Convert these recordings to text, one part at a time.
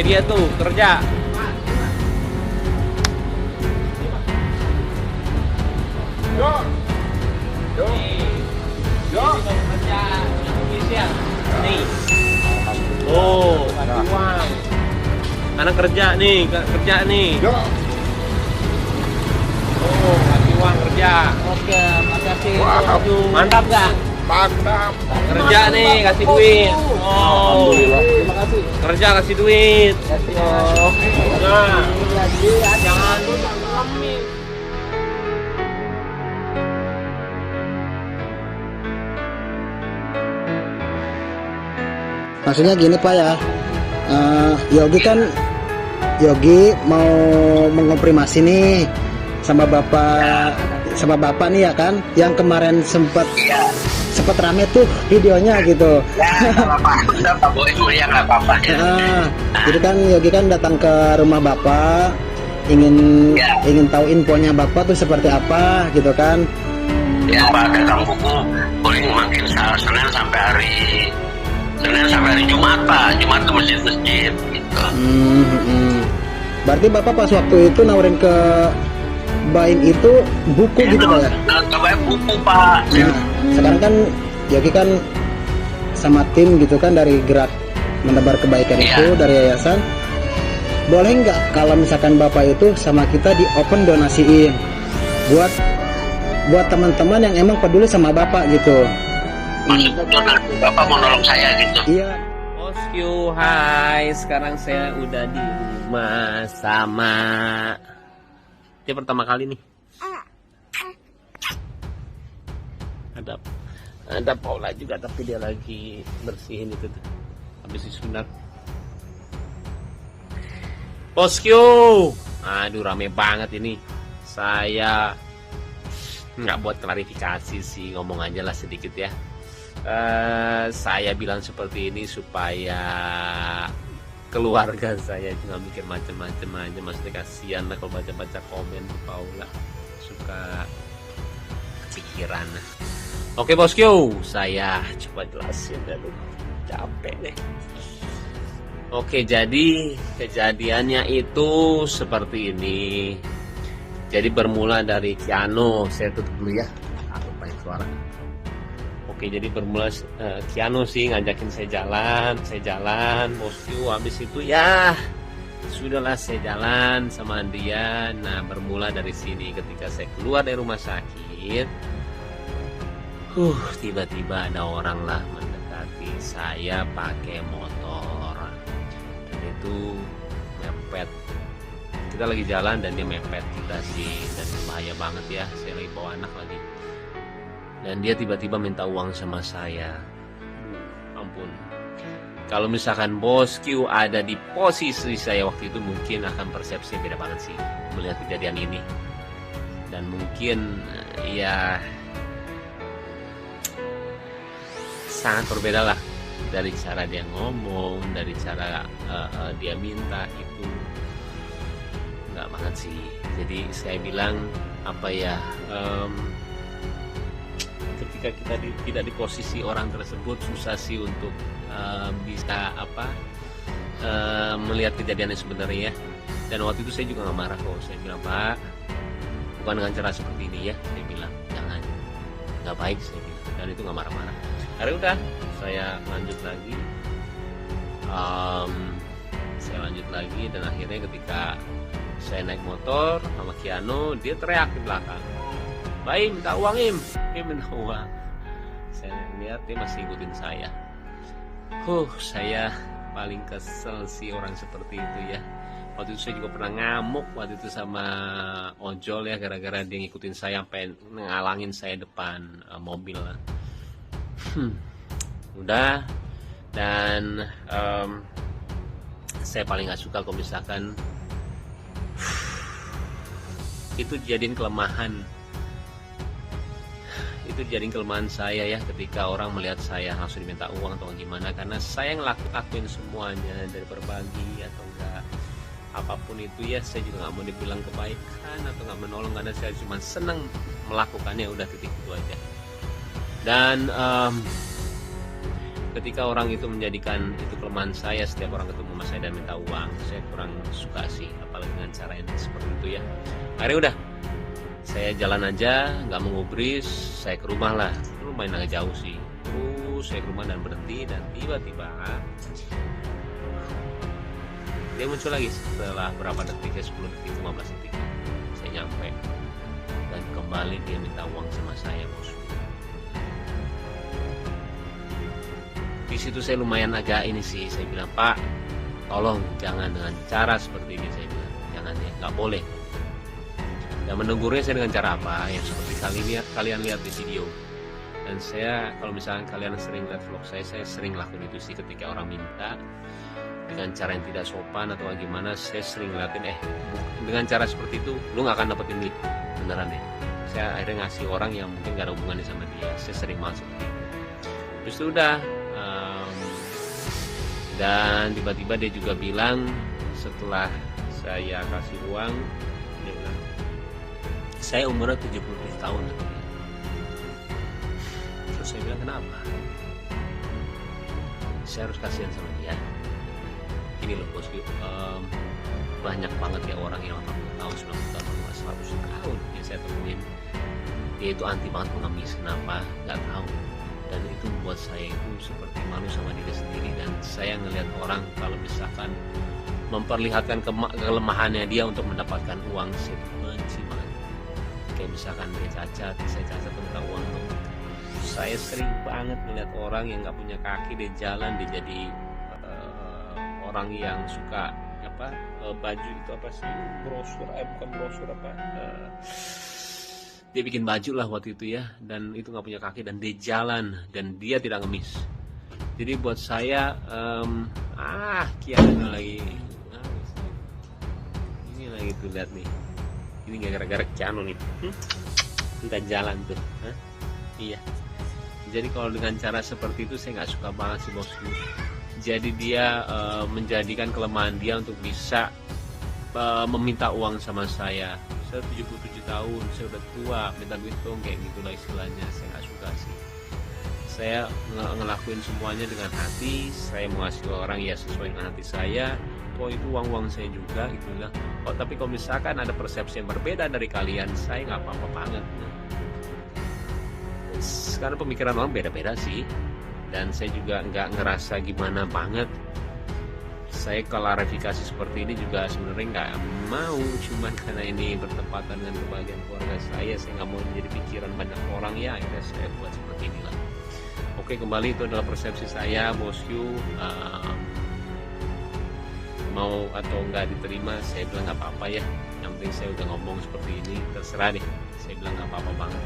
dia tuh kerja. Yo. Yo. Yo. Kerja Indonesia. Nih. Oh, kasih uang. Anak kerja nih, kerja nih. Yo. Oh, kasih uang kerja. Oke, makasih. Wah, Mantap gak? mantap. Kerja nih, kasih duit. Oh, Alhamdulillah. Terima kasih. kerja kasih duit. Kasih. Oh, nah, Lagi jangan lupa ngemis. Maksudnya gini Pak ya, Yogi mau mengonfirmasi nih sama bapak nih ya kan, yang kemarin sempat rame tuh videonya gitu. Jadi kan Yogi kan datang ke rumah bapak, ingin tahu infonya bapak tuh seperti apa gitu kan. Ya Pak, dagang buku paling makin Senin sampai hari Jumat Pak. Jumat ke masjid-masjid gitu. Berarti bapak pas waktu itu nawarin ke Baim itu buku gitu Pak ya? Kebanyakan buku Pak. Nah, sekarang kan Yogi kan sama tim gitu kan dari gerak menebar kebaikan itu dari yayasan. Boleh nggak kalau misalkan bapak itu sama kita di open donasiin buat teman-teman yang emang peduli sama bapak gitu. Maksudnya donasi Bapak mau nolong saya gitu. Iya. Bosku, hai. Sekarang saya udah di rumah sama. Dia pertama kali nih. Ada Paula juga, tapi dia lagi bersihin itu tuh. Habis disunat. Bosku, aduh rame banget ini. Saya nggak buat klarifikasi sih, ngomong aja lah sedikit ya. Saya bilang seperti ini supaya keluarga saya nggak mikir macam-macam aja. Maksudnya kasihan lah kalau baca-baca komen tuh Paula suka kepikiran. Oke bosku, saya coba jelasin dulu, capek deh. Oke, jadi kejadiannya itu seperti ini. Jadi bermula dari Kiano, saya tutup dulu ya, aku pengen suara. Oke, jadi bermula Kiano sih ngajakin saya jalan bosku. Habis itu ya sudahlah saya jalan sama dia. Nah bermula dari sini, ketika saya keluar dari rumah sakit, tiba-tiba ada orang lah mendekati saya pakai motor, dan itu mepet. Kita lagi jalan dan dia mepet kita sih, dan bahaya banget ya, saya lagi bawa anak lagi. Dan dia tiba-tiba minta uang sama saya. Ampun. Kalau misalkan bosku ada di posisi saya waktu itu, mungkin akan persepsinya beda banget sih melihat kejadian ini. Dan mungkin ya sangat berbeda lah dari cara dia ngomong, dari cara dia minta itu. Nggak banget sih. Jadi saya bilang apa ya, ketika kita tidak di posisi orang tersebut, susah sih untuk bisa melihat kejadiannya sebenarnya ya. Dan waktu itu saya juga nggak marah kok. Saya bilang, Pak, bukan dengan cara seperti ini ya, saya bilang, jangan, nggak baik, saya bilang. Dan itu nggak marah-marah. Akhirnya udah, saya lanjut lagi. Dan akhirnya ketika saya naik motor sama Kiano, dia teriak di belakang, Baim, minta uang Im, minta uang. Saya lihat dia masih ikutin saya. Saya paling kesel sih orang seperti itu ya. Waktu itu saya juga pernah ngamuk waktu itu sama ojol ya, gara-gara dia ngikutin saya sampai ngalangin saya depan mobil lah. Udah. Dan saya paling gak suka kalau misalkan itu jadiin kelemahan. Itu jadiin kelemahan saya ya, ketika orang melihat saya langsung diminta uang atau gimana, karena saya ngelakuin semuanya, dari berbagi atau enggak apapun itu ya, saya juga nggak mau dibilang kebaikan atau nggak menolong, karena saya cuma senang melakukannya, udah titik itu aja. Dan ketika orang itu menjadikan itu kelemahan saya, setiap orang ketemu sama saya dan minta uang, saya kurang suka sih, apalagi dengan cara yang seperti itu ya. Akhirnya udah, saya jalan aja, nggak mengubris, saya ke rumah lah, lumayan agak jauh sih. Terus saya ke rumah dan berhenti, dan tiba-tiba dia muncul lagi setelah berapa detik ya, 10 detik, 15 detik. Saya nyampe dan kembali dia minta uang sama saya, bos. Di situ saya lumayan agak ini sih, saya bilang, Pak, tolong jangan dengan cara seperti ini, saya bilang, jangan ya, nggak boleh. Dan menegurnya saya dengan cara apa? Yang seperti kalian lihat di video. Dan saya, kalau misalnya kalian sering lihat vlog saya sering lakukan itu sih, ketika orang minta dengan cara yang tidak sopan atau gimana, saya sering ngeliatin, dengan cara seperti itu lu nggak akan dapetin duit beneran ya. Saya akhirnya ngasih orang yang mungkin gak ada hubungannya sama dia. Saya sering banget seperti itu. Terus itu udah, dan tiba-tiba dia juga bilang setelah saya kasih uang, dia bilang, saya umurnya 77 tahun. Terus saya bilang, kenapa? Saya harus kasihan sama dia. Gini loh bosku, banyak banget ya orang yang 80 tahun, 90 tahun, 100 tahun yang saya temuin. Dia itu anti banget pengemis. Kenapa? Gak tahu. Dan itu membuat saya itu seperti malu sama diri sendiri. Dan saya ngelihat orang kalau misalkan memperlihatkan kelemahannya dia untuk mendapatkan uang, saya benci banget. Kayak misalkan dia cacat, saya cacat minta uang dong. Saya sering banget melihat orang yang nggak punya kaki, dia jalan, dia jadi orang yang suka baju itu apa sih, brosur, bukan brosur apa, dia bikin baju lah waktu itu ya, dan itu nggak punya kaki dan dia jalan dan dia tidak ngemis. Jadi buat saya kian lagi ini lagi tuh, lihat nih, ini gara-gara Keanu nih, kita jalan tuh, iya. Jadi kalau dengan cara seperti itu saya nggak suka banget sih bosku. Jadi dia menjadikan kelemahan dia untuk bisa meminta uang sama saya. Saya 77 tahun, saya udah tua, minta duit dong, kayak gitulah istilahnya. Saya nggak suka sih. Saya ngelakuin semuanya dengan hati. Saya mau ngasih orang ya sesuai dengan hati saya. Oh itu uang saya juga itulah. Oh tapi kalau misalkan ada persepsi yang berbeda dari kalian, saya nggak apa-apa banget. Karena pemikiran orang beda-beda sih. Dan saya juga nggak ngerasa gimana banget. Saya klarifikasi seperti ini juga sebenarnya nggak mau, cuman karena ini bertepatan dengan kebahagiaan keluarga saya nggak mau menjadi pikiran banyak orang ya, akhirnya saya buat seperti inilah. Oke, kembali itu adalah persepsi saya, bosku. Mau atau nggak diterima, saya bilang nggak apa-apa ya. Yang penting saya udah ngomong seperti ini, terserah deh. Saya bilang nggak apa-apa banget.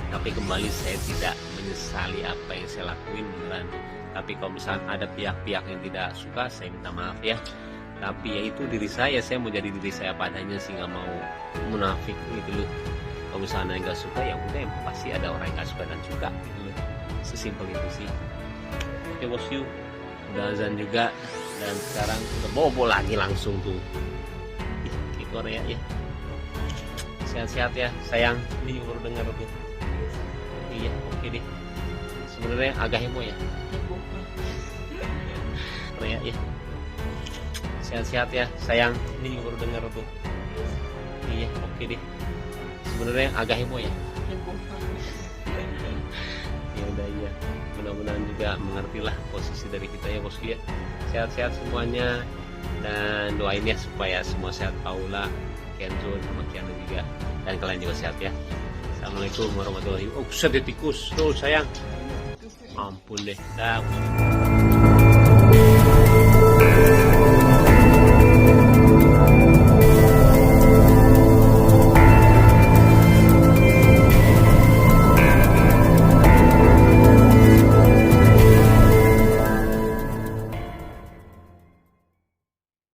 Tapi kembali saya tidak menyesali apa yang saya lakuin beneran. Tapi kalau misalnya ada pihak-pihak yang tidak suka, saya minta maaf ya. Tapi ya itu diri saya mau jadi diri saya padanya sih, nggak mau munafik gitu loh. Kalau misalnya nggak suka ya udah, yang pasti ada orang yang nggak suka dan suka gitu loh. Sesimpel itu sih. Oke bosku, udah azan juga dan sekarang udah bobo lagi langsung tuh. Gitu ya. Sehat-sehat ya sayang. Ini baru dengar tuh. Iya, oke deh. Sebenarnya agak heboh ya. Ya. Sehat-sehat ya, sayang. Ini baru dengar tuh. Iya, oke deh. Sebenarnya agak heboh ya. Ya udah ya. Mudah-mudahan juga mengertilah posisi dari kita ya bosku ya. Sehat-sehat semuanya dan doain ya supaya semua sehat, Paula, Kenzo, sama Kiana juga, dan kalian juga sehat ya. Assalamualaikum warahmatullahi wabarakatuh. Oh, sedih tikus tuh sayang. Ampun deh. Dah.